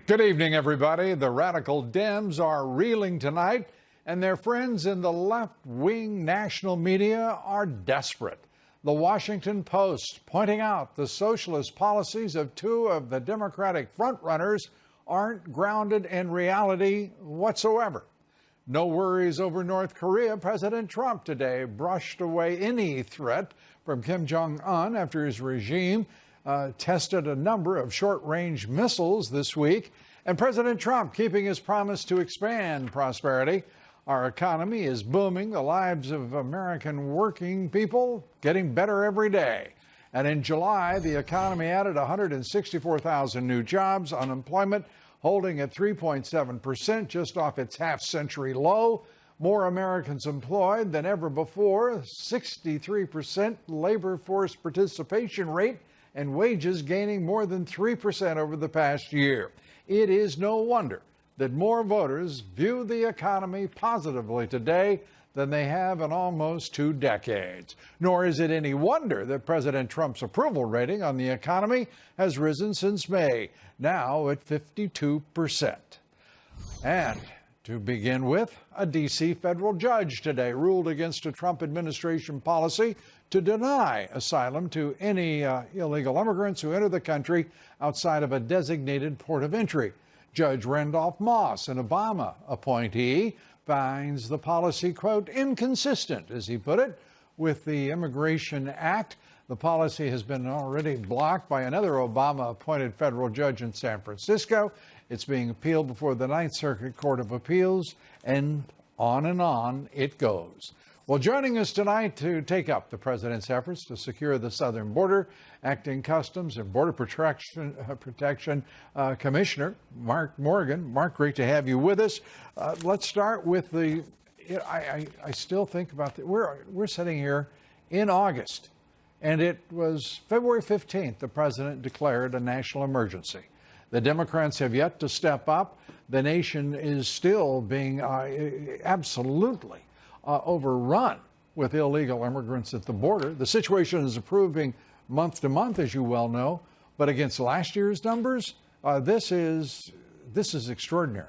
Good evening, everybody. The radical Dems are reeling tonight, and their friends in the left-wing national media are desperate. The Washington Post pointing out the socialist policies of two of the Democratic frontrunners aren't grounded in reality whatsoever. No worries over North Korea. President Trump today brushed away any threat from Kim Jong-un after his regime tested a number of short-range missiles this week. And President Trump keeping his promise to expand prosperity. Our economy is booming. The lives of American working people getting better every day. And in July, the economy added 164,000 new jobs. Unemployment holding at 3.7%, just off its half-century low. More Americans employed than ever before. 63% labor force participation rate, and wages gaining more than 3% over the past year. It is no wonder that more voters view the economy positively today than they have in almost 2 decades. Nor is it any wonder that President Trump's approval rating on the economy has risen since May, now at 52%. And to begin with, a D.C. federal judge today ruled against a Trump administration policy to deny asylum to any illegal immigrants who enter the country outside of a designated port of entry. Judge Randolph Moss, an Obama appointee, finds the policy, quote, inconsistent, as he put it, with the Immigration Act. The policy has been already blocked by another Obama-appointed federal judge in San Francisco. It's being appealed before the Ninth Circuit Court of Appeals, and on it goes. Well, joining us tonight to take up the president's efforts to secure the southern border, Acting Customs and Border Protection Commissioner Mark Morgan. Mark, great to have you with us. Let's start with I still think about we're sitting here in August, and it was February 15th the president declared a national emergency. The Democrats have yet to step up. The nation is still being absolutely overrun with illegal immigrants at the border. The situation is improving month to month, as you well know, but against last year's numbers, this is extraordinary.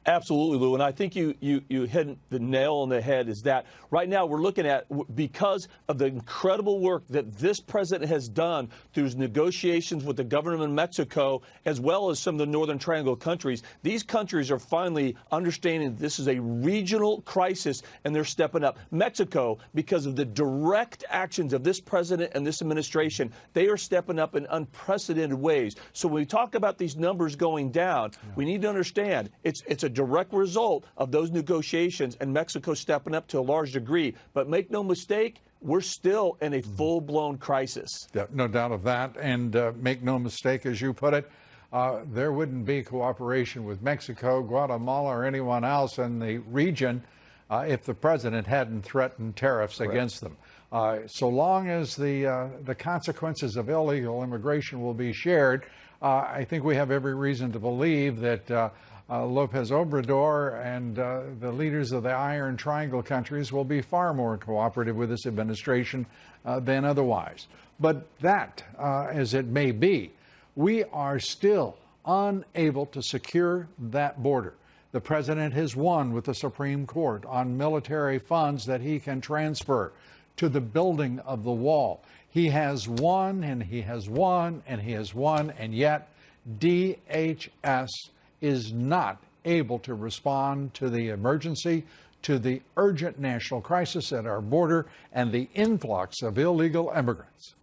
Absolutely, Lou, and I think you hit the nail on the head, is that right now we're looking at, because of the incredible work that this president has done through his negotiations with the government of Mexico, as well as some of the Northern Triangle countries, these countries are finally understanding that this is a regional crisis, and they're stepping up. Mexico, because of the direct actions of this president and this administration, they are stepping up in unprecedented ways. So when we talk about these numbers going down, we need to understand it's a direct result of those negotiations and Mexico stepping up to a large degree. But make no mistake, we're still in a full-blown crisis. Yeah, no doubt of that. And make no mistake, as you put it, there wouldn't be cooperation with Mexico, Guatemala, or anyone else in the region if the president hadn't threatened tariffs against them. So long as the consequences of illegal immigration will be shared, I think we have every reason to believe that Lopez Obrador and the leaders of the Iron Triangle countries will be far more cooperative with this administration than otherwise. But that, as it may be, we are still unable to secure that border. The president has won with the Supreme Court on military funds that he can transfer to the building of the wall. He has won, and he has won, and he has won, and yet DHS is not able to respond to the emergency, to the urgent national crisis at our border, and the influx of illegal immigrants.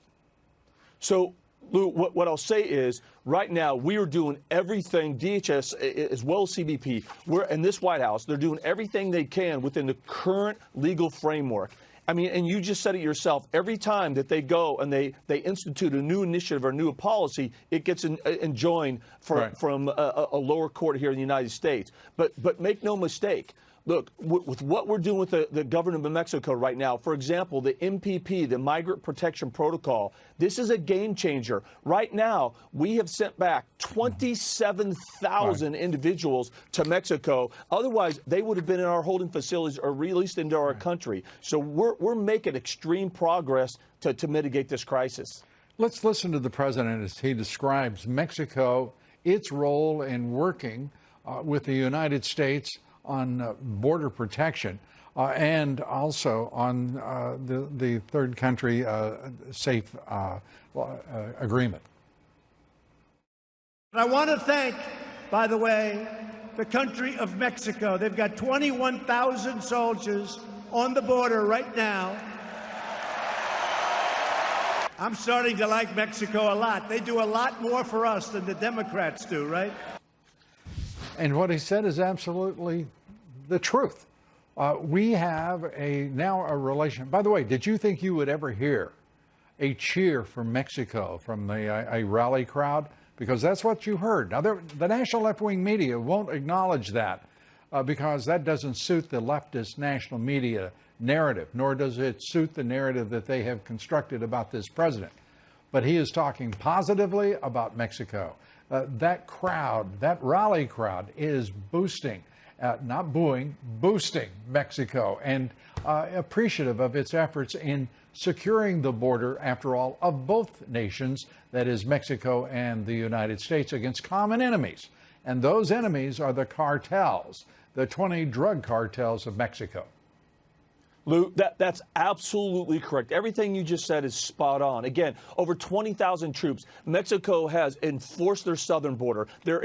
So, Lou, what I'll say is, right now, we are doing everything, DHS as well as CBP, we're in this White House, they're doing everything they can within the current legal framework. I mean, and you just said it yourself, every time that they go and they institute a new initiative or a new policy, it gets enjoined from a lower court here in the United States. But make no mistake, look, with what we're doing with the government of Mexico right now, for example, the MPP, the Migrant Protection Protocol, this is a game changer. Right now, we have sent back 27,000 individuals to Mexico. Otherwise, they would have been in our holding facilities or released into our country. So we're making extreme progress to mitigate this crisis. Let's listen to the president as he describes Mexico its role in working with the United States on border protection and also on the third country safe agreement. I want to thank, by the way, the country of Mexico. They've got 21,000 soldiers on the border right now. I'm starting to like Mexico a lot. They do a lot more for us than the Democrats do, right? And what he said is absolutely the truth. We have now a relation. By the way, did you think you would ever hear a cheer from Mexico from a rally crowd? Because that's what you heard. Now, the national left-wing media won't acknowledge that because that doesn't suit the leftist national media narrative, nor does it suit the narrative that they have constructed about this president. But he is talking positively about Mexico. That crowd, that rally crowd, is boosting, not booing, boosting Mexico, and appreciative of its efforts in securing the border, after all, of both nations, that is Mexico and the United States, against common enemies. And those enemies are the cartels, the 20 drug cartels of Mexico. Lou, that's absolutely correct. Everything you just said is spot on. Again, over 20,000 troops. Mexico has enforced their southern border. They're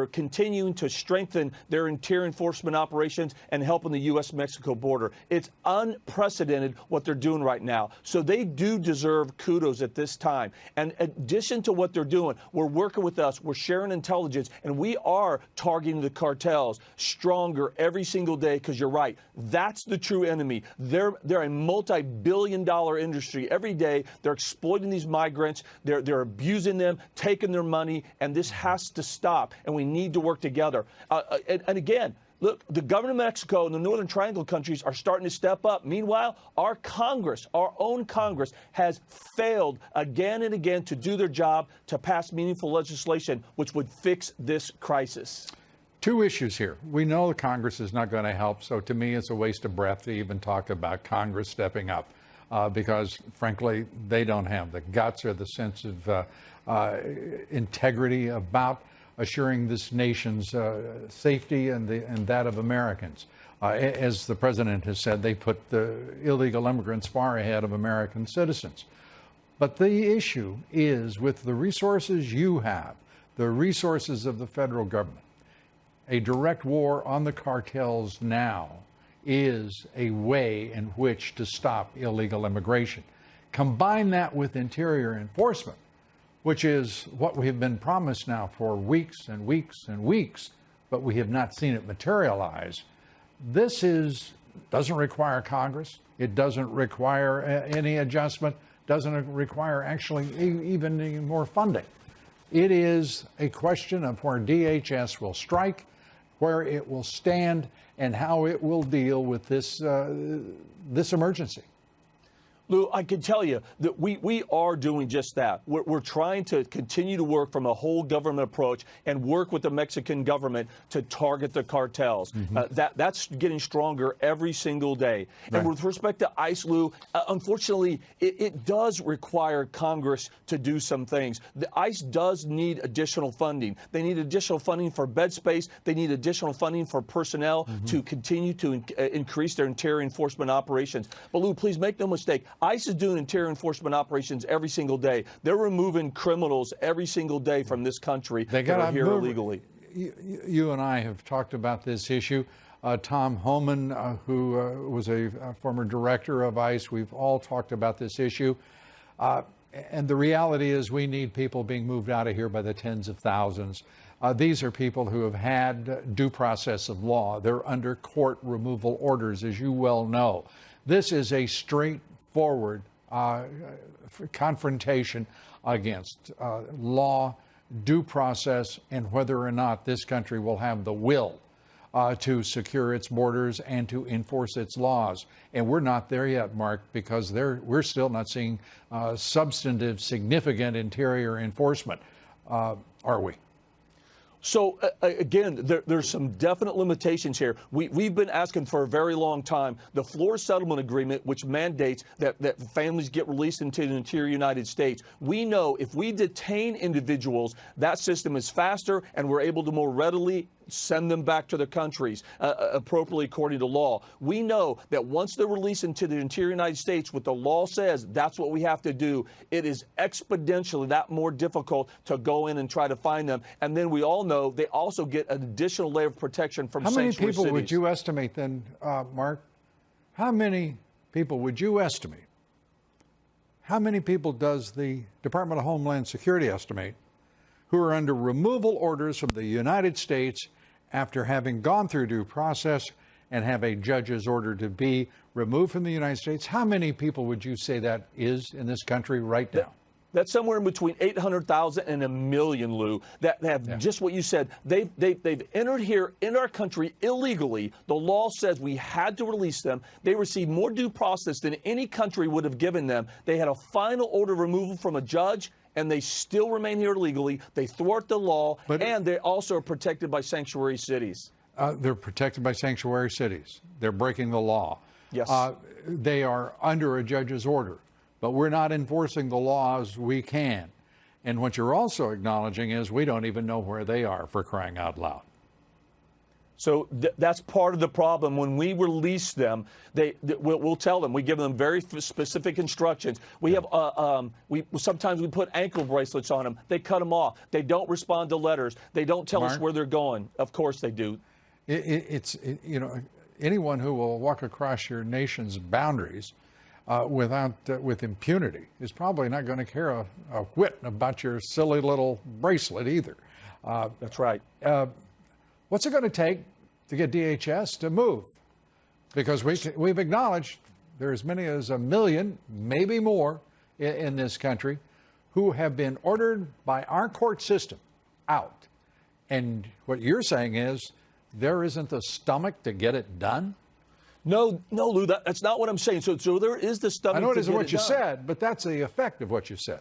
continuing to strengthen their interior enforcement operations and helping the U.S.-Mexico border. It's unprecedented what they're doing right now. So they do deserve kudos at this time. And in addition to what they're doing, we're working with us, we're sharing intelligence, and we are targeting the cartels stronger every single day, because you're right. That's the true enemy. They're a multi-billion-dollar industry. Every day they're exploiting these migrants, they're abusing them, taking their money, and this has to stop, and we need to work together. And again, look, the government of Mexico and the Northern Triangle countries are starting to step up. Meanwhile, our Congress, our own Congress, has failed again and again to do their job, to pass meaningful legislation which would fix this crisis. Two issues here. We know the Congress is not going to help, so to me it's a waste of breath to even talk about Congress stepping up because, frankly, they don't have the guts or the sense of integrity about assuring this nation's safety and that of Americans. As the president has said, they put the illegal immigrants far ahead of American citizens. But the issue is, with the resources you have, the resources of the federal government, a direct war on the cartels now is a way in which to stop illegal immigration. Combine that with interior enforcement, which is what we have been promised now for weeks and weeks and weeks, but we have not seen it materialize. This doesn't require Congress. It doesn't require any adjustment, doesn't require actually even any more funding. It is a question of where DHS will strike, where it will stand, and how it will deal with this emergency. Lou, I can tell you that we are doing just that. We're trying to continue to work from a whole government approach and work with the Mexican government to target the cartels. That's getting stronger every single day. Right. And with respect to ICE, Lou, unfortunately, it does require Congress to do some things. The ICE does need additional funding. They need additional funding for bed space. They need additional funding for personnel to continue to increase their interior enforcement operations. But, Lou, please make no mistake. ICE is doing interior enforcement operations every single day. They're removing criminals every single day from this country that are here illegally. You and I have talked about this issue. Tom Homan, who was a former director of ICE, we've all talked about this issue. And the reality is we need people being moved out of here by the tens of thousands. These are people who have had due process of law. They're under court removal orders, as you well know. This is a straightforward confrontation against law, due process, and whether or not this country will have the will to secure its borders and to enforce its laws. And we're not there yet, Mark, because we're still not seeing substantive, significant interior enforcement, are we? So again, there's some definite limitations here. We've been asking for a very long time the floor settlement agreement, which mandates that families get released into the interior United States. We know if we detain individuals, that system is faster and we're able to more readily send them back to their countries appropriately according to law. We know that once they're released into the interior United States, what the law says, that's what we have to do. It is exponentially that more difficult to go in and try to find them. And then we all know they also get an additional layer of protection from sanctuary cities. How many people would you estimate then, Mark? How many people would you estimate? How many people does the Department of Homeland Security estimate who are under removal orders from the United States after having gone through due process and have a judge's order to be removed from the United States? How many people would you say that is in this country right now? That's somewhere in between 800,000 and 1 million, Lou, that have just what you said. They've entered here in our country illegally. The law says we had to release them. They received more due process than any country would have given them. They had a final order removal from a judge, and they still remain here illegally. They thwart the law, and they also are protected by sanctuary cities. They're protected by sanctuary cities. They're breaking the law. Yes. They are under a judge's order, but we're not enforcing the law as we can. And what you're also acknowledging is we don't even know where they are, for crying out loud. So that's part of the problem. When we release them, we'll tell them. We give them very specific instructions. We have sometimes we put ankle bracelets on them. They cut them off. They don't respond to letters. They don't tell us where they're going. Of course they do. You know, anyone who will walk across your nation's boundaries with impunity is probably not going to care a whit about your silly little bracelet either. That's right. What's it going to take to get DHS to move? Because we've acknowledged there are as many as 1 million, maybe more, in this country who have been ordered by our court system out. And what you're saying is there isn't the stomach to get it done? No, Lou, that's not what I'm saying. So there is the stomach. I know it to isn't get what it you done. said, but that's the effect of what you said.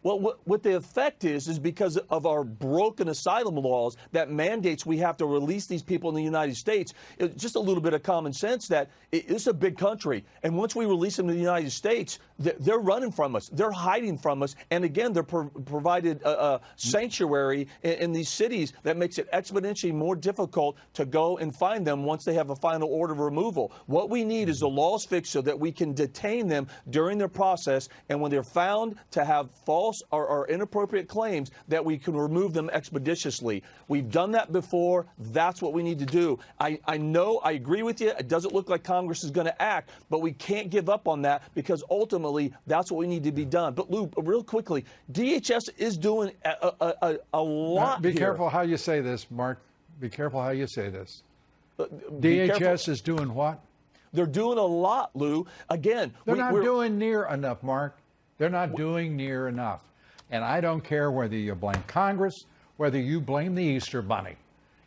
Well, what the effect is because of our broken asylum laws that mandates we have to release these people in the United States. It's just a little bit of common sense that it's a big country. And once we release them to the United States, they're running from us. They're hiding from us. And again, they're provided a sanctuary in these cities that makes it exponentially more difficult to go and find them once they have a final order of removal. What we need is the laws fixed so that we can detain them during their process. And when they're found to have false or inappropriate claims, that we can remove them expeditiously. We've done that before. That's what we need to do. I know, I agree with you. It doesn't look like Congress is going to act, but we can't give up on that because ultimately that's what we need to be done. But Lou, real quickly, DHS is doing a lot Be here. careful how you say this, Mark. Be careful how you say this. DHS is doing what? They're doing a lot, Lou. Again, they're not doing near enough, Mark. They're not doing near enough. And I don't care whether you blame Congress, whether you blame the Easter Bunny.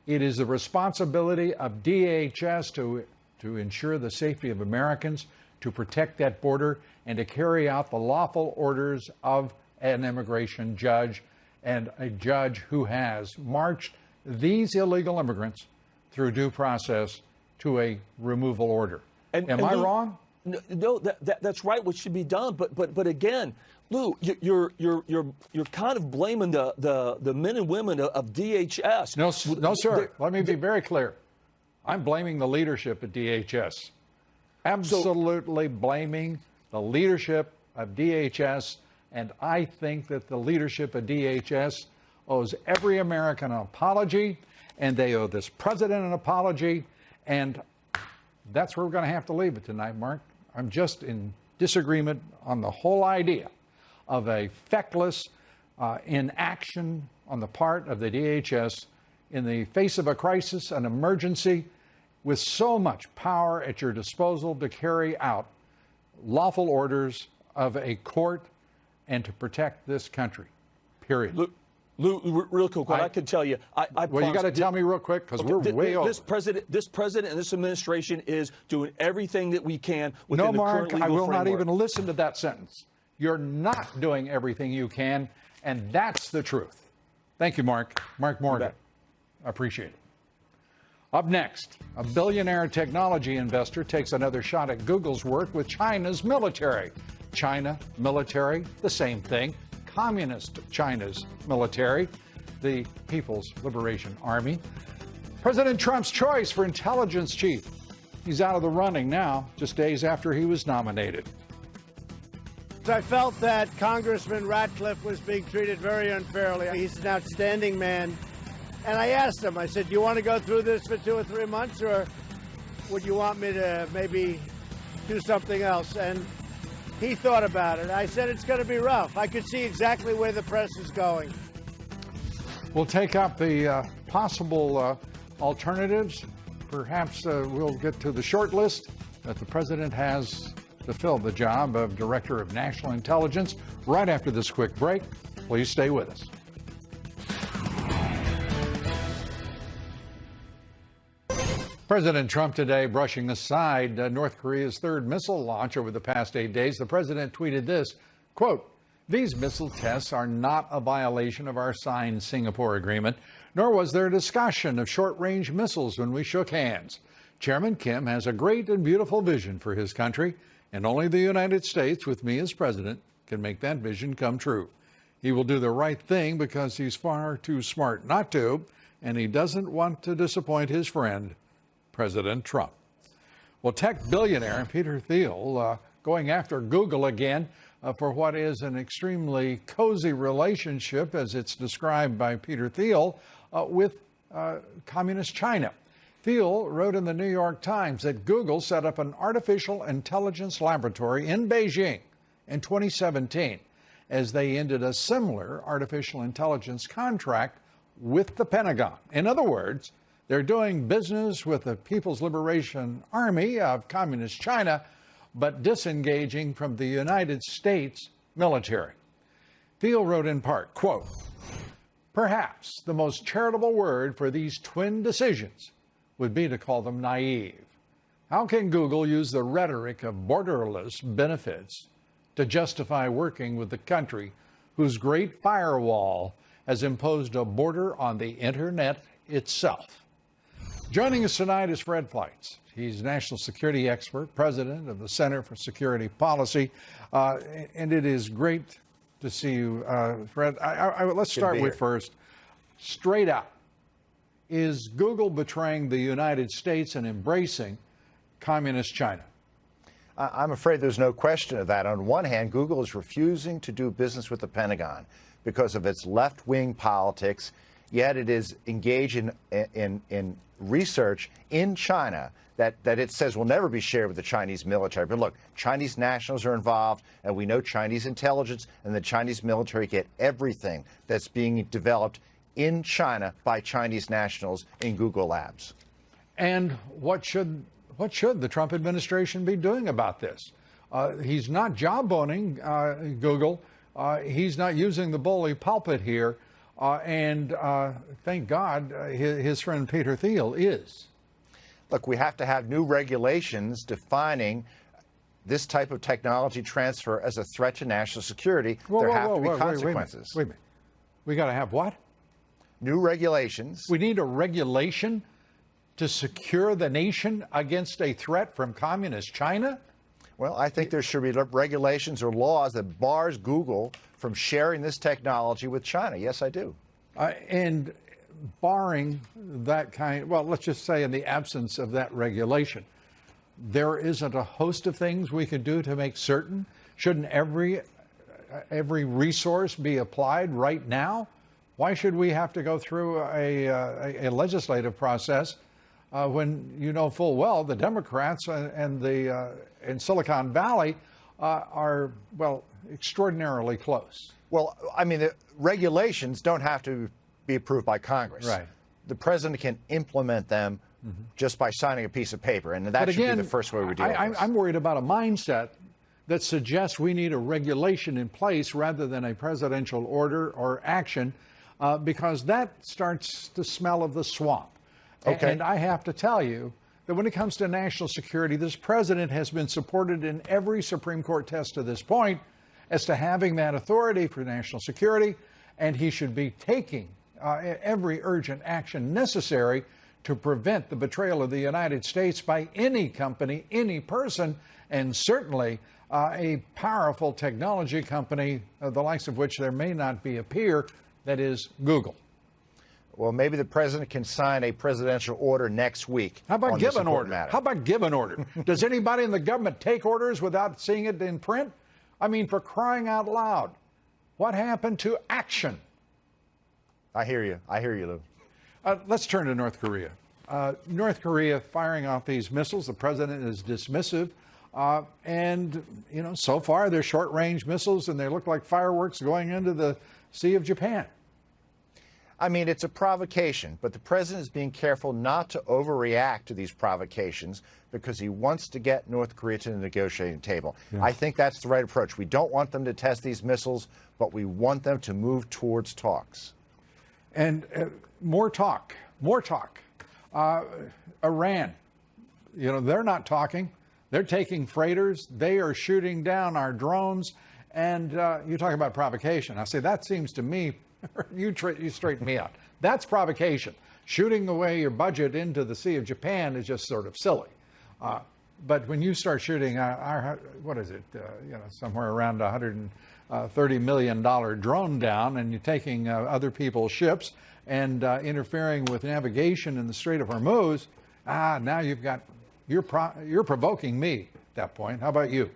It is the responsibility of DHS to ensure the safety of Americans, to protect that border, and to carry out the lawful orders of an immigration judge, and a judge who has marched these illegal immigrants through due process to a removal order. Am I wrong? No, that's right. What should be done, but again, Lou, you're kind of blaming the men and women of DHS. No, sir. Let me be very clear. I'm blaming the leadership at DHS. Absolutely blaming the leadership of DHS, and I think that the leadership of DHS owes every American an apology, and they owe this president an apology, and that's where we're going to have to leave it tonight, Mark. I'm just in disagreement on the whole idea of a feckless inaction on the part of the DHS in the face of a crisis, an emergency, with so much power at your disposal to carry out lawful orders of a court and to protect this country, period. Lou, real quick, what I can tell you, well, you got to tell me real quick because we're way over. This president and this administration is doing everything that we can within the current legal framework. I will not even listen to that sentence. You're not doing everything you can, and that's the truth. Thank you, Mark. Mark Morgan. Appreciate it. Up next, a billionaire technology investor takes another shot at Google's work with China's military. China military, the same thing. Communist China's military, the People's Liberation Army. President Trump's choice for intelligence chief. He's out of the running now, just days after he was nominated. I felt that Congressman Ratcliffe was being treated very unfairly. He's an outstanding man. And I asked him, I said, do you want to go through this for 2 or 3 months, or would you want me to maybe do something else? And he thought about it. I said, it's going to be rough. I could see exactly where the press is going. We'll take up the possible alternatives. Perhaps we'll get to the short list that the president has to fill the job of Director of National Intelligence right after this quick break. Please stay with us. President Trump today brushing aside North Korea's third missile launch over the past 8 days. The president tweeted this, quote, "These missile tests are not a violation of our signed Singapore agreement, nor was there a discussion of short-range missiles when we shook hands. Chairman Kim has a great and beautiful vision for his country, and only the United States, with me as president, can make that vision come true. He will do the right thing because he's far too smart not to, and he doesn't want to disappoint his friend, President Trump." Well, tech billionaire Peter Thiel going after Google again for what is an extremely cozy relationship, as it's described by Peter Thiel, with Communist China. Thiel wrote in the New York Times that Google set up an artificial intelligence laboratory in Beijing in 2017 as they ended a similar artificial intelligence contract with the Pentagon. In other words, they're doing business with the People's Liberation Army of Communist China, but disengaging from the United States military. Thiel wrote in part, quote, "Perhaps the most charitable word for these twin decisions would be to call them naive. How can Google use the rhetoric of borderless benefits to justify working with the country whose great firewall has imposed a border on the internet itself?" Joining us tonight is Fred Fleitz. He's a national security expert, president of the Center for Security Policy, and it is great to see you, Fred. Let's start with first, straight out, is Google betraying the United States and embracing Communist China? I'm afraid there's no question of that. On one hand, Google is refusing to do business with the Pentagon because of its left-wing politics, yet it is engaged in research in China that it says will never be shared with the Chinese military. But look, Chinese nationals are involved, and we know Chinese intelligence and the Chinese military get everything that's being developed in China by Chinese nationals in Google Labs. And what should the Trump administration be doing about this? He's not jawboning Google. He's not using the bully pulpit here. And thank God his friend Peter Thiel is. Look, we have to have new regulations defining this type of technology transfer as a threat to national security. There have to be consequences. Wait a minute. We got to have what? New regulations. We need a regulation to secure the nation against a threat from Communist China? Well, I think there should be regulations or laws that bars Google from sharing this technology with China. Yes, I do. And barring that kind, well, let's just say in the absence of that regulation, there isn't a host of things we could do to make certain? Shouldn't every resource be applied right now? Why should we have to go through a legislative process when you know full well the Democrats and in Silicon Valley are, well, extraordinarily close? Well, I mean, the regulations don't have to be approved by Congress. Right. The president can implement them just by signing a piece of paper, and that should be the first way we deal with this. I'm worried about a mindset that suggests we need a regulation in place rather than a presidential order or action, because that starts to smell of the swamp. Okay. And I have to tell you that when it comes to national security, this president has been supported in every Supreme Court test to this point as to having that authority for national security, and he should be taking every urgent action necessary to prevent the betrayal of the United States by any company, any person, and certainly a powerful technology company, the likes of which there may not be a peer, that is Google. Well, maybe the president can sign a presidential order next week. How about give an order? Matter. How about give an order? Does anybody in the government take orders without seeing it in print? I mean, for crying out loud, what happened to action? I hear you. I hear you, Lou. Let's turn to North Korea. North Korea firing off these missiles. The president is dismissive. And, you know, so far they're short-range missiles and they look like fireworks going into the Sea of Japan. I mean, it's a provocation, but the president is being careful not to overreact to these provocations because he wants to get North Korea to the negotiating table. Yeah. I think that's the right approach. We don't want them to test these missiles, but we want them to move towards talks. And more talk. Iran, you know, they're not talking. They're taking freighters. They are shooting down our drones. And you talk about provocation. I say that seems to me, you straighten me out. That's provocation. Shooting away your budget into the Sea of Japan is just sort of silly. But when you start shooting what is it, you know, somewhere around $130 million drone down, and you're taking other people's ships and interfering with navigation in the Strait of Hormuz, now you're provoking me at that point. How about you?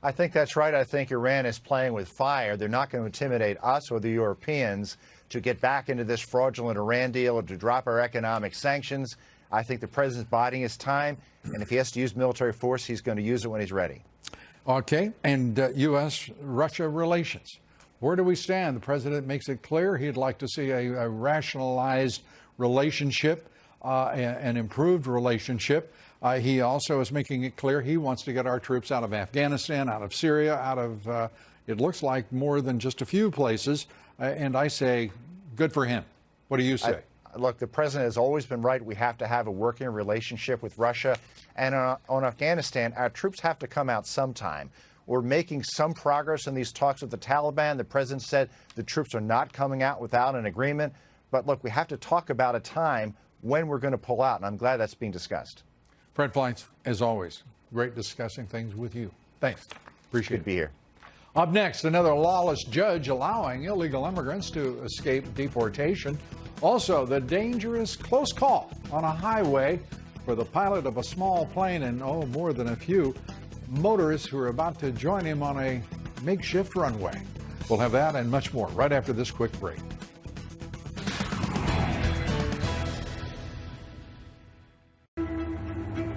I think that's right. I think Iran is playing with fire. They're not going to intimidate us or the Europeans to get back into this fraudulent Iran deal or to drop our economic sanctions. I think the president's biding his time, and if he has to use military force, he's going to use it when he's ready. Okay, and U.S.-Russia relations. Where do we stand? The president makes it clear he'd like to see a rationalized relationship, an improved relationship. He also is making it clear he wants to get our troops out of Afghanistan, out of Syria, out of, it looks like, more than just a few places. And I say, good for him. What do you say? Look, the president has always been right. We have to have a working relationship with Russia. And on Afghanistan, our troops have to come out sometime. We're making some progress in these talks with the Taliban. The president said the troops are not coming out without an agreement. But look, we have to talk about a time when we're going to pull out, and I'm glad that's being discussed. Fred Fleitz, as always, great discussing things with you. Thanks. Appreciate it. Good to be here. Up next, another lawless judge allowing illegal immigrants to escape deportation. Also, the dangerous close call on a highway for the pilot of a small plane and, more than a few motorists who are about to join him on a makeshift runway. We'll have that and much more right after this quick break.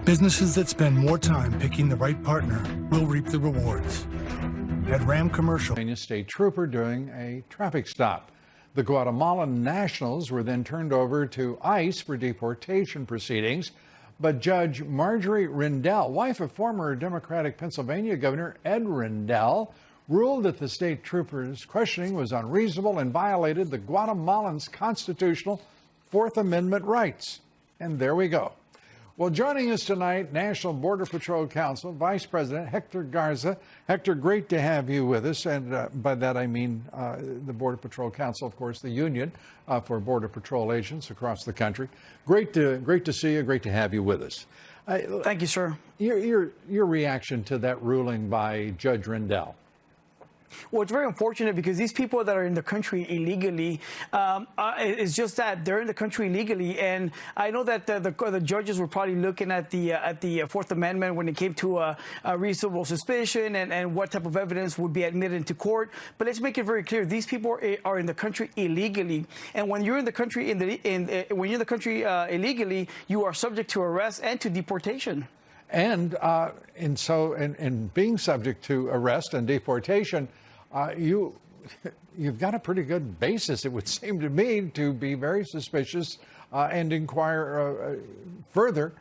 Businesses that spend more time picking the right partner will reap the rewards. At Ram Commercial, A state trooper doing a traffic stop. The Guatemalan nationals were then turned over to ICE for deportation proceedings. But Judge Marjorie Rendell, wife of former Democratic Pennsylvania Governor Ed Rendell, ruled that the state trooper's questioning was unreasonable and violated the Guatemalans' constitutional Fourth Amendment rights. And there we go. Well, joining us tonight, National Border Patrol Council Vice President Hector Garza. Hector, great to have you with us. And by that, I mean the Border Patrol Council, of course, the union for Border Patrol agents across the country. Great to see you. Great to have you with us. Thank you, sir. Your reaction to that ruling by Judge Rendell? Well, it's very unfortunate because these people that are in the country illegally, it's just that they're in the country illegally. And I know that the judges were probably looking at the Fourth Amendment when it came to a reasonable suspicion and what type of evidence would be admitted into court. But let's make it very clear: these people are in the country illegally. And when you're in the country illegally, you are subject to arrest and to deportation. And so being subject to arrest and deportation, you've got a pretty good basis, it would seem to me, to be very suspicious and inquire further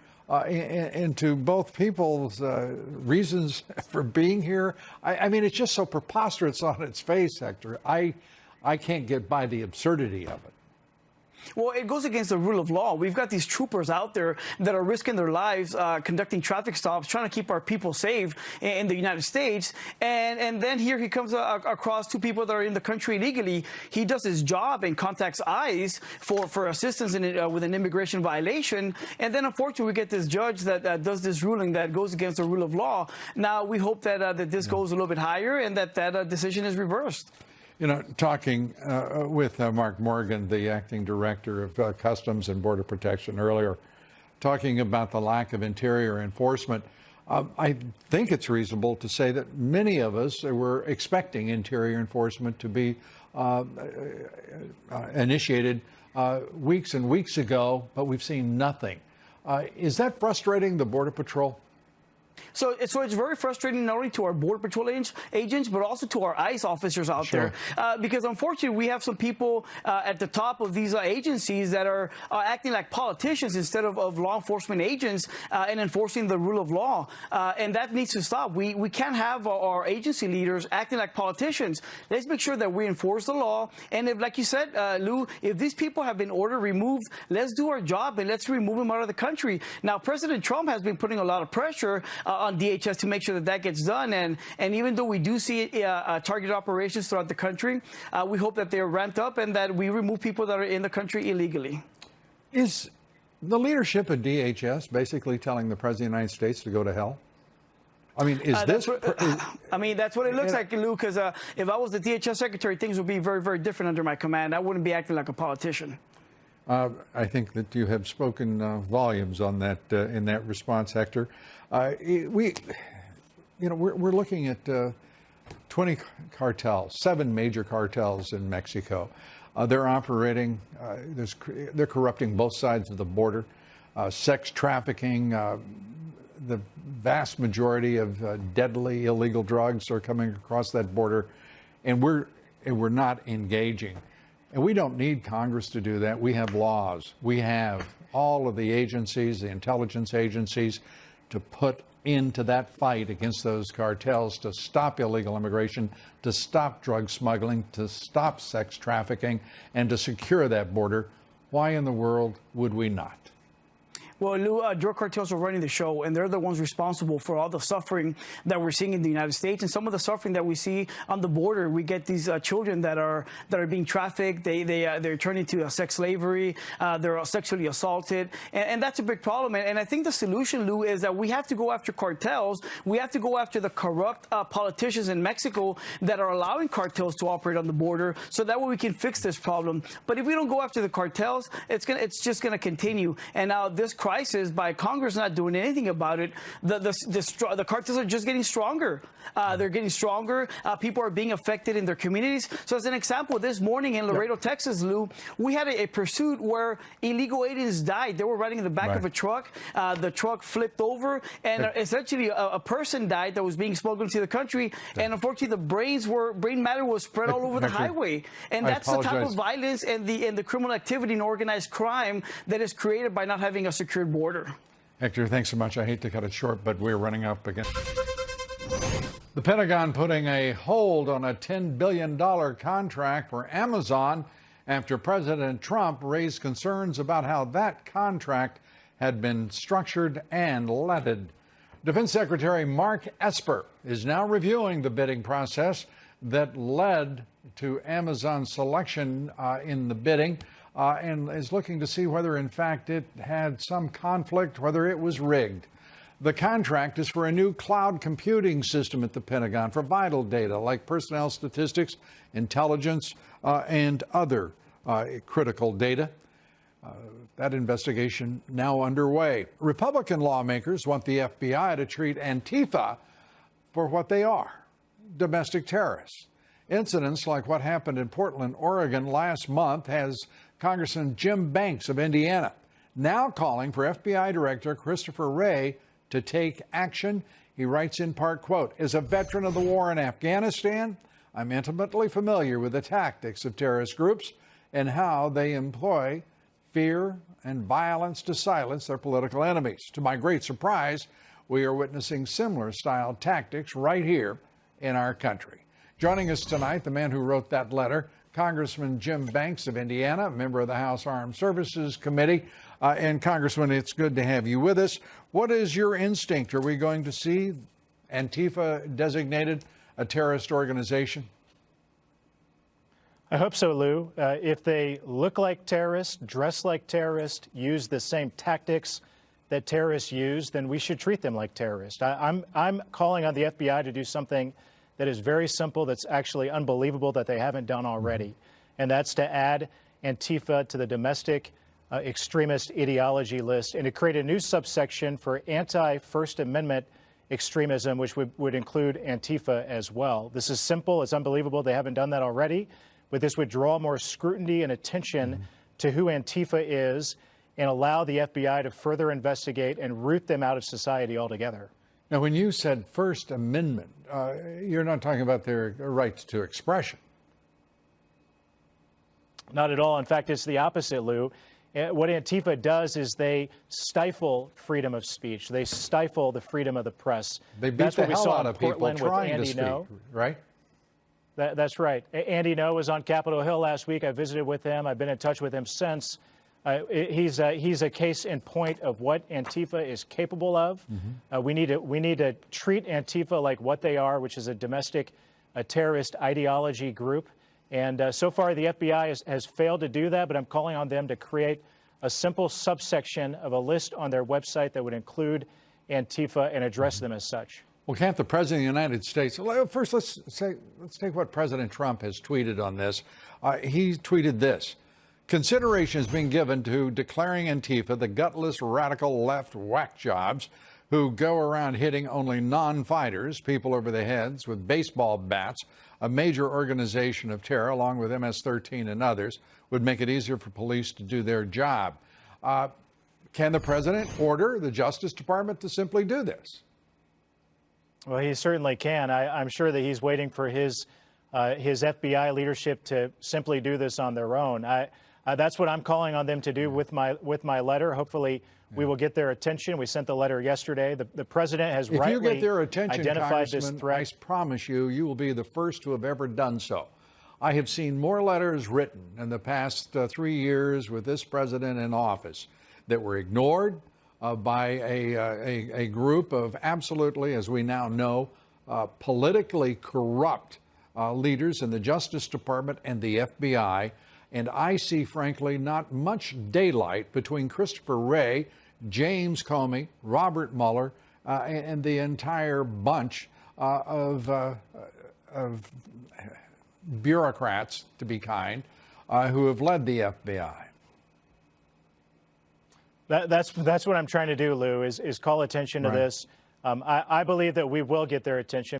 into both people's reasons for being here. I mean, it's just so preposterous on its face, Hector. I can't get by the absurdity of it. Well, it goes against the rule of law. We've got these troopers out there that are risking their lives, conducting traffic stops, trying to keep our people safe in the United States. And then here he comes across two people that are in the country illegally. He does his job and contacts ICE for assistance with an immigration violation. And then, unfortunately, we get this judge that does this ruling that goes against the rule of law. Now, we hope that this goes a little bit higher and that decision is reversed. You know, talking with Mark Morgan, the acting director of Customs and Border Protection earlier, talking about the lack of interior enforcement, I think it's reasonable to say that many of us were expecting interior enforcement to be initiated weeks and weeks ago, but we've seen nothing. Is that frustrating the Border Patrol? So it's very frustrating not only to our Border Patrol agents, but also to our ICE officers out there. Because unfortunately, we have some people at the top of these agencies that are acting like politicians instead of law enforcement agents and enforcing the rule of law. And that needs to stop. We can't have our agency leaders acting like politicians. Let's make sure that we enforce the law. And if, like you said, Lou, if these people have been ordered removed, let's do our job and let's remove them out of the country. Now, President Trump has been putting a lot of pressure on DHS to make sure that gets done. And even though we do see targeted operations throughout the country, we hope that they're ramped up and that we remove people that are in the country illegally. Is the leadership of DHS basically telling the President of the United States to go to hell? I mean, that's what it looks like, Lou, because if I was the DHS secretary, things would be very, very different under my command. I wouldn't be acting like a politician. I think that you have spoken volumes on that in that response, Hector. We're looking at 20 cartels, 7 major cartels in Mexico. They're operating. They're corrupting both sides of the border. Sex trafficking. The vast majority of deadly illegal drugs are coming across that border, and we're not engaging. And we don't need Congress to do that. We have laws. We have all of the agencies, the intelligence agencies, to put into that fight against those cartels to stop illegal immigration, to stop drug smuggling, to stop sex trafficking, and to secure that border. Why in the world would we not? Well, Lou, drug cartels are running the show, and they're the ones responsible for all the suffering that we're seeing in the United States, and some of the suffering that we see on the border. We get these children that are being trafficked. They're turned into sex slavery. They're sexually assaulted, and that's a big problem. And I think the solution, Lou, is that we have to go after cartels. We have to go after the corrupt politicians in Mexico that are allowing cartels to operate on the border, so that way we can fix this problem. But if we don't go after the cartels, it's just going to continue. And now this crisis, by Congress not doing anything about it, the cartels are just getting stronger. They're getting stronger. People are being affected in their communities. So as an example, this morning in Laredo, Texas, Lou, we had a pursuit where illegal aliens died. They were riding in the back of a truck. The truck flipped over, and essentially a person died that was being smuggled into the country. And unfortunately, the brain matter was spread all over the highway. And that's the type of violence and the criminal activity and organized crime that is created by not having a secured border. Hector, thanks so much. I hate to cut it short, but we're running up again. The Pentagon putting a hold on a $10 billion contract for Amazon after President Trump raised concerns about how that contract had been structured and leaded. Defense Secretary Mark Esper is now reviewing the bidding process that led to Amazon's selection in the bidding. And is looking to see whether, in fact, it had some conflict, whether it was rigged. The contract is for a new cloud computing system at the Pentagon for vital data like personnel statistics, intelligence, and other critical data. That investigation now underway. Republican lawmakers want the FBI to treat Antifa for what they are, domestic terrorists. Incidents like what happened in Portland, Oregon last month has Congressman Jim Banks of Indiana now calling for FBI Director Christopher Wray to take action. He writes in part, quote, "As a veteran of the war in Afghanistan, I'm intimately familiar with the tactics of terrorist groups and how they employ fear and violence to silence their political enemies. To my great surprise, we are witnessing similar style tactics right here in our country." Joining us tonight, the man who wrote that letter, Congressman Jim Banks of Indiana, a member of the House Armed Services Committee. And Congressman, it's good to have you with us. What is your instinct? Are we going to see Antifa designated a terrorist organization? I hope so, Lou. If they look like terrorists, dress like terrorists, use the same tactics that terrorists use, then we should treat them like terrorists. I'm calling on the FBI to do something that is very simple, that's actually unbelievable that they haven't done already, and that's to add Antifa to the domestic extremist ideology list and to create a new subsection for anti-First Amendment extremism, which would include Antifa as well. This is simple. It's unbelievable they haven't done that already, but this would draw more scrutiny and attention to who Antifa is and allow the FBI to further investigate and root them out of society altogether. Now, when you said First Amendment, you're not talking about their rights to expression. Not at all. In fact, it's the opposite, Lou. What Antifa does is they stifle freedom of speech. They stifle the freedom of the press. They beat That's the what we hell saw out in of people Portland with trying to Andy speak, No. right? That's right. Andy No was on Capitol Hill last week. I visited with him. I've been in touch with him since. He's a case in point of what Antifa is capable of. We need to treat Antifa like what they are, which is a domestic terrorist ideology group. And so far, the FBI has failed to do that, but I'm calling on them to create a simple subsection of a list on their website that would include Antifa and address them as such. Well, can't the President of the United States, first let's take what President Trump has tweeted on this. He tweeted this: consideration is being given to declaring Antifa the gutless radical left whack jobs who go around hitting only non-fighters, people over the heads with baseball bats. A major organization of terror, along with MS-13 and others, would make it easier for police to do their job. Can the president order the Justice Department to simply do this? Well, he certainly can. I'm sure that he's waiting for his FBI leadership to simply do this on their own. That's what I'm calling on them to do with my letter. Hopefully, we will get their attention. We sent the letter yesterday. The president has rightly if you get their attention, identified this threat. I promise you, you will be the first to have ever done so. I have seen more letters written in the past 3 years with this president in office that were ignored by a group of absolutely, as we now know, politically corrupt leaders in the Justice Department and the FBI. And I see, frankly, not much daylight between Christopher Wray, James Comey, Robert Mueller, and the entire bunch of bureaucrats, to be kind, who have led the FBI. That's what I'm trying to do, Lou, is call attention to this. I believe that we will get their attention.